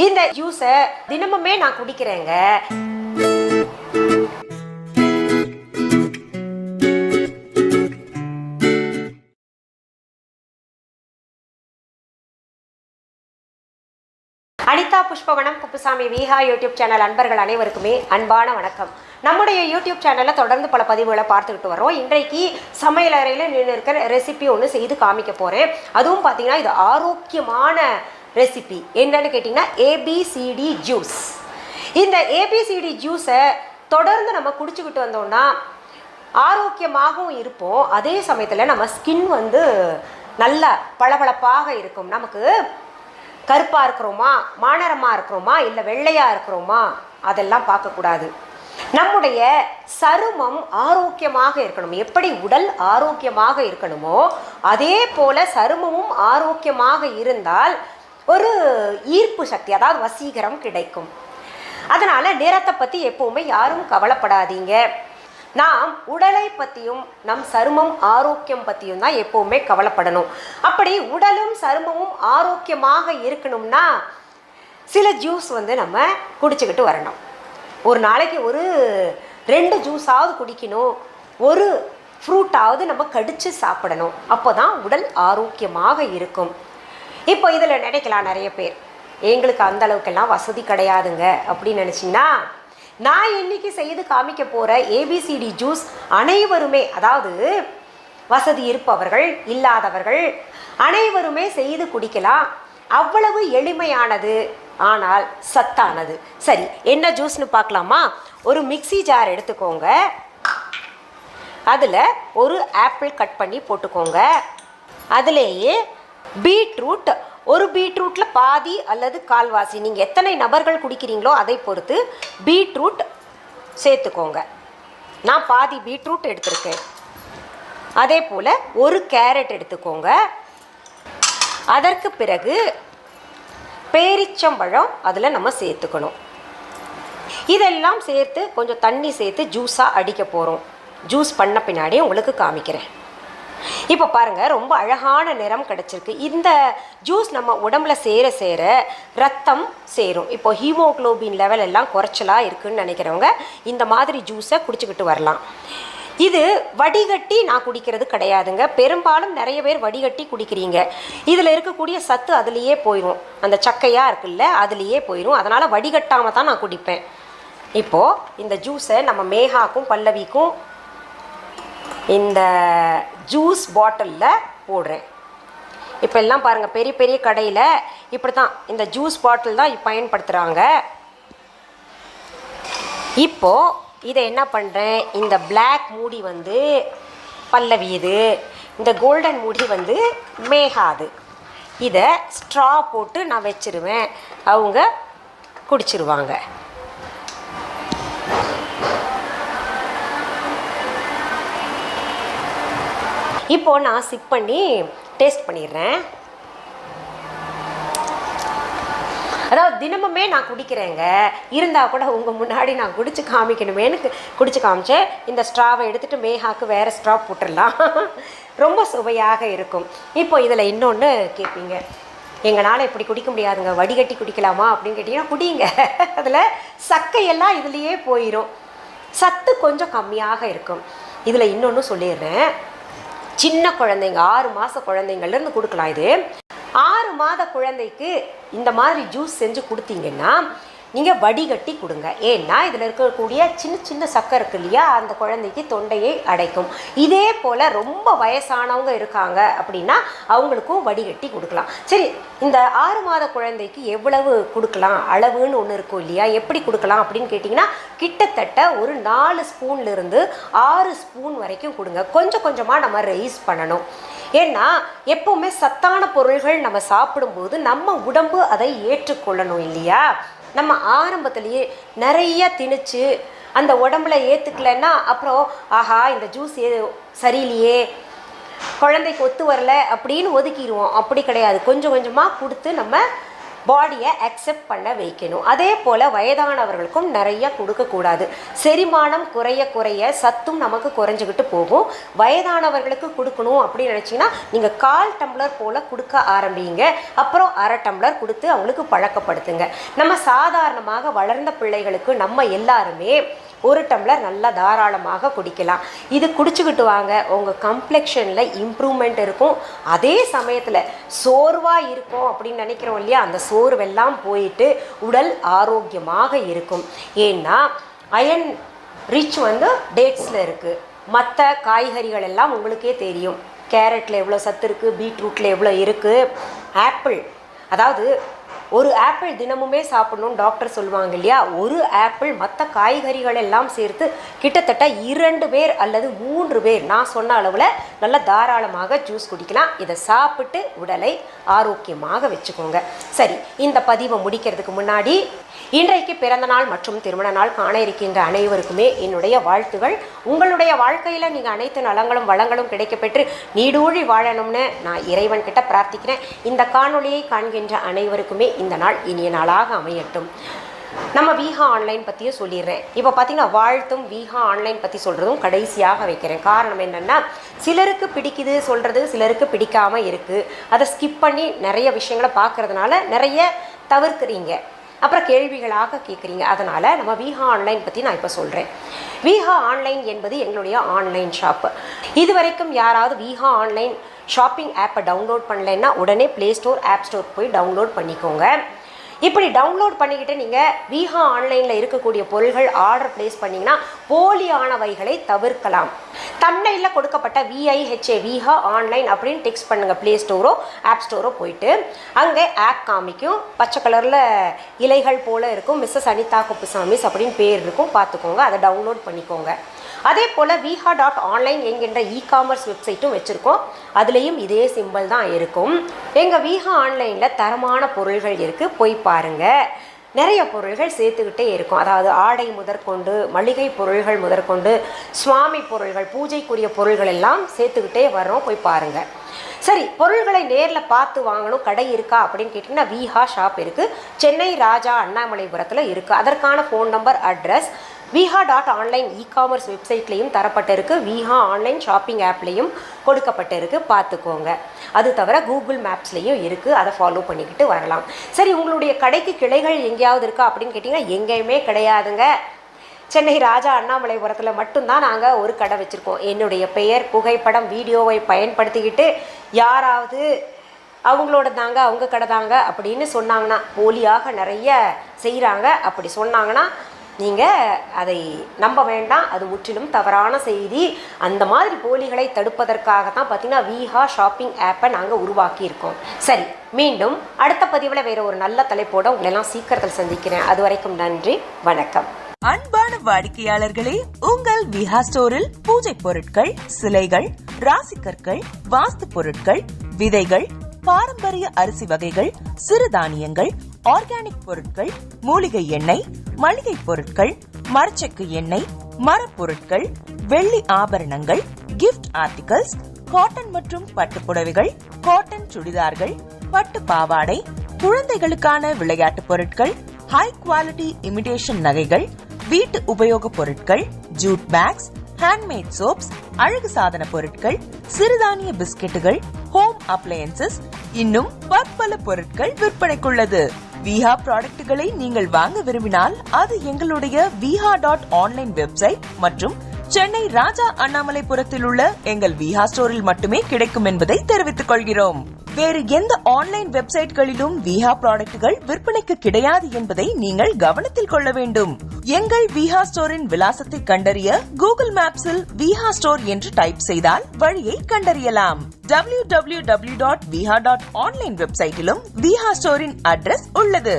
இந்த ஜூஸை தினமுமே நான் குடிக்கிறேங்க. அனிதா புஷ்பவனம்குப்புசாமி விஹா யூடியூப் சேனல் அன்பர்கள் அனைவருக்குமே அன்பான வணக்கம். நம்முடைய யூடியூப் சேனலில் தொடர்ந்து பல பதிவுகளை பார்த்துக்கிட்டு வரோம். இன்றைக்கு சமையல் அறையில் நின்று இருக்கிற ரெசிபி ஒன்று செய்து காமிக்க போகிறேன். அதுவும் பார்த்தீங்கன்னா இது ஆரோக்கியமான ரெசிபி. என்னன்னு கேட்டிங்கன்னா ABCD ஜூஸ். இந்த ABCD ஜூஸை தொடர்ந்து நம்ம குடிச்சுக்கிட்டு வந்தோம்னா ஆரோக்கியமாகவும் இருப்போம். அதே சமயத்தில் நம்ம ஸ்கின் நல்ல பளபளப்பாக இருக்கும். நமக்கு கருப்பாக இருக்கிறோமா, மாநரமாக இருக்கிறோமா, இல்லை வெள்ளையாக இருக்கிறோமா, அதெல்லாம் பார்க்கக்கூடாது. நம்முடைய சருமம் ஆரோக்கியமாக இருக்கணும். எப்படி உடல் ஆரோக்கியமாக இருக்கணுமோ அதே போல் சருமமும் ஆரோக்கியமாக இருந்தால் ஒரு ஈர்ப்பு சக்தி, அதாவது வசீகரம் கிடைக்கும். அதனால் நிறத்தை பற்றி எப்போவுமே யாரும் கவலைப்படாதீங்க. நாம் உடலை பற்றியும் நம் சருமம் ஆரோக்கியம் பற்றியும் தான் எப்போவுமே கவலைப்படணும். அப்படி உடலும் சருமமும் ஆரோக்கியமாக இருக்கணும்னா சில ஜூஸ் நம்ம குடிச்சுக்கிட்டு வரணும். ஒரு நாளைக்கு ஒரு 2 ஜூஸாவது குடிக்கணும். ஒரு ஃப்ரூட்டாவது நம்ம கடித்து சாப்பிடணும். அப்போ தான் உடல் ஆரோக்கியமாக இருக்கும். இப்போ இதில் நினைக்கலாம் நிறைய பேர், எங்களுக்கு அந்த அளவுக்கெல்லாம் வசதி கிடையாதுங்க அப்படின்னு நினச்சிங்கன்னா, நான் இன்னைக்கு செய்து காமிக்க போகிற ABCD ஜூஸ் அனைவருமே, அதாவது வசதி இருப்பவர்கள் இல்லாதவர்கள் அனைவருமே செய்து குடிக்கலாம். அவ்வளவு எளிமையானது, ஆனால் சத்தானது. சரி, என்ன ஜூஸ்னு பார்க்கலாமா? ஒரு மிக்ஸி ஜார் எடுத்துக்கோங்க. அதில் ஒரு ஆப்பிள் கட் பண்ணி போட்டுக்கோங்க. அதுலேயே பீட்ரூட், ஒரு பீட்ரூட்டில் பாதி அல்லது கால்வாசி, நீங்கள் எத்தனை நபர்கள் குடிக்கிறீங்களோ அதை பொறுத்து பீட்ரூட் சேர்த்துக்கோங்க. நான் பாதி பீட்ரூட் எடுத்திருக்கேன். அதே போல் ஒரு கேரட் எடுத்துக்கோங்க. அதற்கு பிறகு பேரிச்சம்பழம் அதில் நம்ம சேர்த்துக்கணும். இதெல்லாம் சேர்த்து கொஞ்சம் தண்ணி சேர்த்து ஜூஸாக அடிக்க போகிறோம். ஜூஸ் பண்ண பின்னாடி உங்களுக்கு காமிக்கிறேன். இப்போ பாருங்கள், ரொம்ப அழகான நிறம் கிடச்சிருக்கு. இந்த ஜூஸ் நம்ம உடம்புல சேர சேர ரத்தம் சேரும். இப்போ ஹீமோக்ளோபின் லெவல் எல்லாம் குறைச்சலாக இருக்குதுன்னு நினைக்கிறவங்க இந்த மாதிரி ஜூஸை குடிச்சிக்கிட்டு வரலாம். இது வடிகட்டி நான் குடிக்கிறது கிடையாதுங்க. பெரும்பாலும் நிறைய பேர் வடிகட்டி குடிக்கிறீங்க. இதில் இருக்கக்கூடிய சத்து அதுலேயே போயிடும். அந்த சக்கையாக இருக்குல்ல, அதுலேயே போயிடும். அதனால் வடிகட்டாமல் தான் நான் குடிப்பேன். இப்போது இந்த ஜூஸை நம்ம மேகாக்கும் பல்லவிக்கும் இந்த ஜூஸ் பாட்டிலில் போடுறேன். இப்போ எல்லாம் பாருங்கள், பெரிய பெரிய கடையில் இப்படி தான் இந்த ஜூஸ் பாட்டில் தான் பயன்படுத்துகிறாங்க. இப்போது இதை என்ன பண்ணுறேன், இந்த பிளாக் மூடி பல்லவி, இது இந்த கோல்டன் மூடி மேகாது. இதை ஸ்ட்ரா போட்டு நான் வச்சிருவேன். அவங்க குடிச்சிருவாங்க. இப்போது நான் சிப் பண்ணி டேஸ்ட் பண்ணிடுறேன். அதாவது தினமுமே நான் குடிக்கிறேங்க, இருந்தால் கூட உங்கள் முன்னாடி நான் குடிச்சு காமிக்கணுமேனு குடிச்சு காமிச்சேன். இந்த ஸ்ட்ராவை எடுத்துகிட்டு மேகாக்கு வேறு ஸ்ட்ரா போட்டுடலாம். ரொம்ப சுவையாக இருக்கும். இப்போ இதில் இன்னொன்று கேட்பீங்க, எங்களால் இப்படி குடிக்க முடியாதுங்க, வடிகட்டி குடிக்கலாமா அப்படின்னு கேட்டிங்கன்னா குடிங்க. அதில் சக்கையெல்லாம் இதுலேயே போயிடும். சத்து கொஞ்சம் கம்மியாக இருக்கும். இதில் இன்னொன்று சொல்லிடுறேன், சின்ன குழந்தைங்க 6 மாத குழந்தைங்கள்லேருந்து கொடுக்கலாம். இது 6 மாத குழந்தைக்கு இந்த மாதிரி ஜூஸ் செஞ்சு கொடுத்தீங்கன்னா நீங்கள் வடிகட்டி கொடுங்க. ஏன்னா இதில் இருக்கக்கூடிய சின்ன சின்ன சக்கரை இருக்கு இல்லையா, அந்த குழந்தைக்கு தொண்டையை அடைக்கும். இதே போல் ரொம்ப வயசானவங்க இருக்காங்க அப்படின்னா அவங்களுக்கும் வடிகட்டி கொடுக்கலாம். சரி, இந்த 6 மாத குழந்தைக்கு எவ்வளவு கொடுக்கலாம், அளவுன்னு ஒன்று இருக்கும் இல்லையா, எப்படி கொடுக்கலாம் அப்படின்னு கேட்டிங்கன்னா கிட்டத்தட்ட ஒரு 4 ஸ்பூன்லேருந்து 6 ஸ்பூன் வரைக்கும் கொடுங்க. கொஞ்சம் கொஞ்சமாக நம்ம ரைஸ் பண்ணணும். ஏன்னா எப்போவுமே சத்தான பொருள்கள் நம்ம சாப்பிடும்போது நம்ம உடம்பு அதை ஏற்றுக்கொள்ளணும் இல்லையா. நம்ம ஆரம்பத்திலேயே நிறைய திணிச்சு அந்த உடம்புல ஏற்றுக்கலைன்னா அப்புறம் ஆஹா இந்த ஜூஸ் சரியில்லையே, குழந்தைக்கு ஒத்து வரல அப்படின்னு ஒதுக்கிடுவோம். அப்படி கிடையாது. கொஞ்சம் கொஞ்சமாக கொடுத்து நம்ம பாடியை அக்செப்ட் பண்ண வைக்கணும். அதே போல் வயதானவர்களுக்கும் நிறைய கொடுக்கக்கூடாது. செரிமானம் குறைய குறைய சத்தும் நமக்கு குறைஞ்சிக்கிட்டு போகும். வயதானவர்களுக்கு கொடுக்கணும் அப்படின்னு நினச்சிங்கன்னா நீங்கள் 1/4 டம்ளர் போல் கொடுக்க ஆரம்பிங்க. அப்புறம் 1/2 டம்ளர் கொடுத்து அவங்களுக்கு பழக்கப்படுத்துங்க. நம்ம சாதாரணமாக வளர்ந்த பிள்ளைகளுக்கு நம்ம எல்லாருமே 1 டம்ளர் நல்லா தாராளமாக குடிக்கலாம். இது குடிச்சுக்கிட்டு வாங்க, உங்கள் கம்ப்ளெக்ஷனில் இம்ப்ரூவ்மெண்ட் இருக்கும். அதே சமயத்தில் சோர்வாக இருக்கும் அப்படின்னு நினைக்கிறோம் இல்லையா, அந்த சோர்வெல்லாம் போயிட்டு உடல் ஆரோக்கியமாக இருக்கும். ஏன்னா அயன் ரிச் டேட்ஸில் இருக்குது. மற்ற காய்கறிகள் எல்லாம் உங்களுக்கே தெரியும். கேரட்டில் எவ்வளோ சத்து இருக்குது, பீட்ரூட்டில் எவ்வளோ இருக்குது. ஆப்பிள், அதாவது ஒரு ஆப்பிள் தினமுமே சாப்பிடணும்னு டாக்டர் சொல்லுவாங்க இல்லையா, ஒரு ஆப்பிள் மற்ற காய்கறிகள் எல்லாம் சேர்த்து கிட்டத்தட்ட 2 பேர் அல்லது 3 பேர் நான் சொன்ன அளவில் நல்லா தாராளமாக ஜூஸ் குடிக்கலாம். இதை சாப்பிட்டு உடலை ஆரோக்கியமாக வச்சுக்கோங்க. சரி, இந்த பதிவை முடிக்கிறதுக்கு முன்னாடி இன்றைக்கு பிறந்த நாள் மற்றும் திருமண நாள் காண இருக்கின்ற அனைவருக்குமே என்னுடைய வாழ்த்துகள். உங்களுடைய வாழ்க்கையில் நீங்கள் அனைத்து நலங்களும் வளங்களும் கிடைக்கப்பெற்று நீடூழி வாழணும்னு நான் இறைவன் கிட்ட பிரார்த்திக்கிறேன். இந்த காணொளியை காண்கின்ற அனைவருக்குமே இந்த நாள் இனிய நாளாக அமையட்டும். நம்ம விஹா ஆன்லைன் பற்றியும் சொல்லிடுறேன். இப்போ பார்த்தீங்கன்னா வாழ்த்தும் விஹா ஆன்லைன் பற்றி சொல்கிறதும் கடைசியாக வைக்கிறேன். காரணம் என்னென்னா, சிலருக்கு பிடிக்குது சொல்கிறது, சிலருக்கு பிடிக்காமல் இருக்குது. அதை ஸ்கிப் பண்ணி நிறைய விஷயங்களை பார்க்குறதுனால நிறைய தவிர்க்கிறீங்க, அப்புறம் கேள்விகளாக கேட்குறீங்க. அதனால் நம்ம விஹா ஆன்லைன் பற்றி நான் இப்போ சொல்கிறேன். விஹா ஆன்லைன் என்பது எங்களுடைய ஆன்லைன் ஷாப்பு. இதுவரைக்கும் யாராவது விஹா ஆன்லைன் ஷாப்பிங் ஆப்பை டவுன்லோட் பண்ணலைன்னா உடனே ப்ளே ஸ்டோர், ஆப் ஸ்டோர் போய் டவுன்லோட் பண்ணிக்கோங்க. இப்படி டவுன்லோட் பண்ணிக்கிட்டு நீங்கள் விஹா ஆன்லைனில் இருக்கக்கூடிய பொருள்கள் ஆர்டர் ப்ளேஸ் பண்ணிங்கன்னா போலியானவைகளை தவிர்க்கலாம். தம்ப்நெயிலில் கொடுக்கப்பட்ட VIHA விஹா ஆன்லைன் அப்படின்னு டெக்ஸ்ட் பண்ணுங்கள். ப்ளே ஸ்டோரோ ஆப் ஸ்டோரோ போயிட்டு அங்கே ஆப் காமிக்கும். பச்சை கலரில் இலைகள் போல் இருக்கும். மிஸ்ஸஸ் அனிதா குப்புசாமிஸ் அப்படின்னு பேர் இருக்கும், பார்த்துக்கோங்க. அதை டவுன்லோட் பண்ணிக்கோங்க. அதே போல் viha.online என்கின்ற இ-காமர்ஸ் வெப்சைட்டும் வச்சுருக்கோம். அதுலேயும் இதே சிம்பிள் தான் இருக்கும். எங்கள் விஹா ஆன்லைனில் தரமான பொருள்கள் இருக்குது, போய் பாருங்கள். நிறைய பொருள்கள் சேர்த்துக்கிட்டே இருக்கும். அதாவது ஆடை முதற்கொண்டு, மளிகை பொருள்கள் முதற்கொண்டு, சுவாமி பொருள்கள், பூஜைக்குரிய பொருள்கள் எல்லாம் சேர்த்துக்கிட்டே வர்றோம், போய் பாருங்கள். சரி, பொருள்களை நேரில் பார்த்து வாங்கணும், கடை இருக்கா அப்படின்னு கேட்டிங்கன்னா விஹா ஷாப் இருக்குது. சென்னை ராஜா அண்ணாமலைபுரத்தில் இருக்குது. அதற்கான phone number, address viha.online ecommerce வெப்சைட்லேயும் தரப்பட்டிருக்கு. விஹா ஆன்லைன் ஷாப்பிங் ஆப்லேயும் கொடுக்கப்பட்டிருக்கு, பார்த்துக்கோங்க. அது தவிர கூகுள் மேப்ஸ்லேயும் இருக்குது, அதை ஃபாலோ பண்ணிக்கிட்டு வரலாம். சரி, உங்களுடைய கடைக்கு கிளைகள் எங்கேயாவது இருக்கா அப்படின்னு கேட்டிங்கன்னா எங்கேயுமே கிடையாதுங்க. சென்னை ராஜா அண்ணாமலைபுரத்தில் மட்டும்தான் நாங்கள் ஒரு கடை வச்சுருக்கோம். என்னுடைய பெயர், புகைப்படம், வீடியோவை பயன்படுத்திக்கிட்டு யாராவது அவங்களோட தாங்க, அவங்க கடை தாங்க அப்படின்னு சொன்னாங்கன்னா, போலியாக நிறைய செய்கிறாங்க. அப்படி சொன்னாங்கன்னா நீங்கள் அதை நம்ப வேண்டாம். அது முற்றிலும் தவறான செய்தி. அந்த மாதிரி போலிகளை தடுப்பதற்காகத்தான் பார்த்தீங்கன்னா விஹா ஷாப்பிங் ஆப்பை நாங்கள் உருவாக்கியிருக்கோம். சரி, மீண்டும் அடுத்த பதிவில் வேறு ஒரு நல்ல தலைப்போட உங்களெல்லாம் சீக்கிரத்தில் சந்திக்கிறேன். அது வரைக்கும் நன்றி, வணக்கம். அன்பான வாடிக்கையாளர்களே, உங்கள் விஹா ஸ்டோரில் பூஜை பொருட்கள், சிலைகள், ராசிக்கற்கள், வாஸ்து பொருட்கள், விதைகள், பாரம்பரிய அரிசி வகைகள், சிறுதானியங்கள், ஆர்கானிக் பொருட்கள், மூலிகை எண்ணெய், மளிகை பொருட்கள், மரச்செக்கு எண்ணெய், மரப்பொருட்கள், வெள்ளி ஆபரணங்கள், கிஃப்ட் ஆர்டிகல்ஸ், காட்டன் மற்றும் பட்டு புடவைகள், காட்டன் சுடிதார்கள், பட்டு பாவாடை, குழந்தைகளுக்கான விளையாட்டு பொருட்கள், ஹை குவாலிட்டி இமிடேஷன் நகைகள், வீட்டு உபயோக பொருட்கள், ஜூட் பேக்ஸ், ஹேண்ட்மேட் சோப்ஸ், அழகு சாதன பொருட்கள், சிறுதானிய பிஸ்கெட்டுகள், ஹோம் அப்ளையன்சஸ், இன்னும் பற்பல பொருட்கள் விற்பனைக்குள்ளது. விஹா ப்ராடக்ட்களை நீங்கள் வாங்க விரும்பினால் அது எங்களுடைய viha.online வெப்சைட் மற்றும் சென்னை ராஜா அண்ணாமலைபுரத்தில் உள்ள எங்கள் விஹா ஸ்டோரில் மட்டுமே கிடைக்கும் என்பதை தெரிவித்துக் கொள்கிறோம். வேறு எந்த ஆன்லைன் வெப்சைட்களிலும் விஹா ப்ராடக்ட்கள் விற்பனைக்கு கிடையாது என்பதை நீங்கள் கவனத்தில் கொள்ள வேண்டும். எங்கள் விஹா ஸ்டோரின் விலாசத்தை கண்டறிய கூகுள் மேப்ஸில் விஹா ஸ்டோர் என்று டைப் செய்தால் வழியை கண்டறியலாம். www.viha.online வெப்சைட்டிலும் விஹா ஸ்டோரின் அட்ரஸ் உள்ளது.